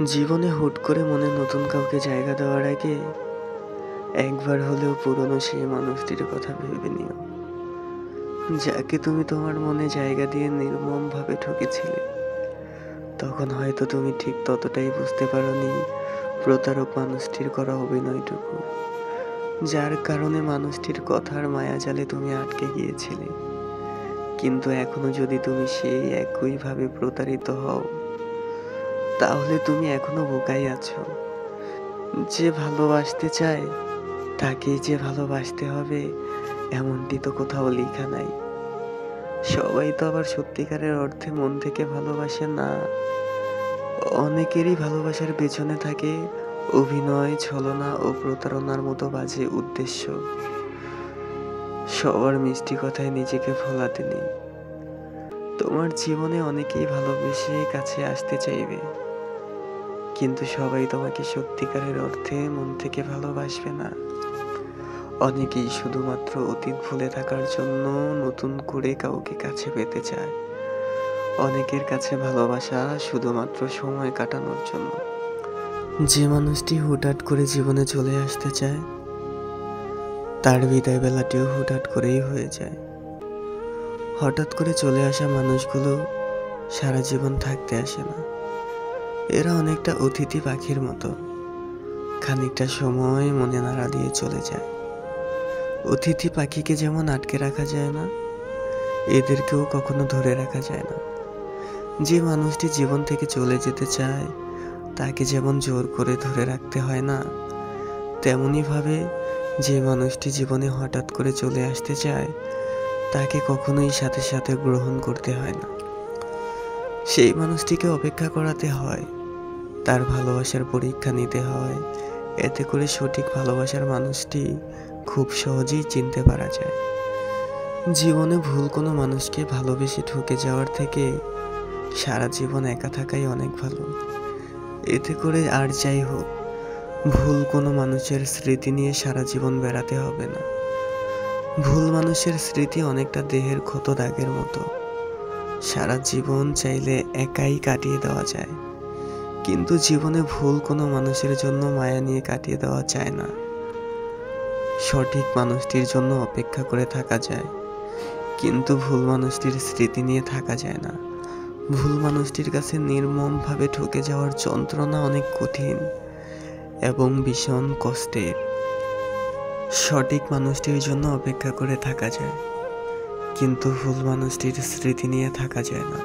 জীবনে হুট করে মনে নতুন কাউকে জায়গা দেওয়ার আগে একবার হলেও পুরনো সেই মানুষটির কথা ভেবে নিও, যাকে তুমি তোমার মনে জায়গা দিয়ে নির্মমভাবে ঠকেছিলে। তখন হয়তো তুমি ঠিক ততটাই বুঝতে পারোনি প্রতারক মানুষটির করা অভিনয়টুকু, যার কারণে মানুষটির কথার মায়াজালে তুমি আটকে গিয়েছিলে। কিন্তু এখনো যদি তুমি সেই একইভাবে প্রতারিত হও, তাহলে তুমি এখনো বোকাই আছো। যে ভালোবাসতে চায় তাকেই যে ভালোবাসতে হবে এমনটি তো কোথাও লেখা নাই। সবাই তো আবার সত্যিকারের অর্থে মন থেকে ভালোবাসে না। অনেকেরই ভালোবাসার পেছনে থাকে অভিনয়, ছলনা ও প্রতারণার মতো বাজে উদ্দেশ্য। সবার মিষ্টি কথায় নিজেকে ভোলাতে নেই। তোমার জীবনে অনেকেই ভালোবেসে কাছে আসতে চাইবে, কিন্তু সবাই তোমাকে সত্যিকারের অর্থে মন থেকে ভালোবাসবে না। অনেকেই শুধুমাত্র অতীত ভুলে থাকার জন্য নতুন করে কাউকে কাছে পেতে চায়। অনেকের কাছে ভালোবাসা শুধুমাত্র সময় কাটানোর জন্য। যে মানুষটি হুটহাট করে জীবনে চলে আসতে চায়, তার বিদায় বেলাটিও হুটহাট করেই হয়ে যায়। হঠাৎ করে চলে আসা মানুষগুলো সারা জীবন থাকতে আসে না। এরা অনেকটা অতিথি পাখির মতো, খানিকটা সময় মনে নাড়া দিয়ে চলে যায়। অতিথি পাখিকে যেমন আটকে রাখা যায় না, এদেরকেও কখনো ধরে রাখা যায় না। যে মানুষটি জীবন থেকে চলে যেতে চায়, তাকে যেমন জোর করে ধরে রাখতে হয় না, তেমনিভাবে যে মানুষটি জীবনে হঠাৎ করে চলে আসতে চায়, তাকে কখনোই সাথে সাথে গ্রহণ করতে হয় না। সেই মানুষটিকে অপেক্ষা করাতে হয়, তার ভালোবাসার পরীক্ষা নিতে হয়। এতে করে সঠিক ভালোবাসার মানুষটি খুব সহজেই চিনতে পারা যায়। জীবনে ভুল কোনো মানুষকে ভালোবেসে ঠকে যাওয়ার থেকে সারা জীবন একা থাকাই অনেক ভালো। এতে করে আর যাই হোক, ভুল কোনো মানুষের স্মৃতি নিয়ে সারা জীবন বেড়াতে হবে না। ভুল মানুষের স্মৃতি অনেকটা দেহের ক্ষত দাগের মতো, সারা জীবন চাইলে একাই কাটিয়ে দেওয়া যায়। কিন্তু জীবনে ভুল কোনো মানুষের জন্য মায়া নিয়ে কাটিয়ে দেওয়া যায় না। সঠিক মানুষটির জন্য অপেক্ষা করে থাকা যায়, কিন্তু ভুল মানুষটির স্মৃতি নিয়ে থাকা যায় না। ভুল মানুষটির কাছে নির্মমভাবে ঠকে যাওয়ার যন্ত্রণা অনেক কঠিন এবং ভীষণ কষ্টের। সঠিক মানুষটির জন্য অপেক্ষা করে থাকা যায়, কিন্তু ভুল মানুষটির স্মৃতি নিয়ে থাকা যায় না।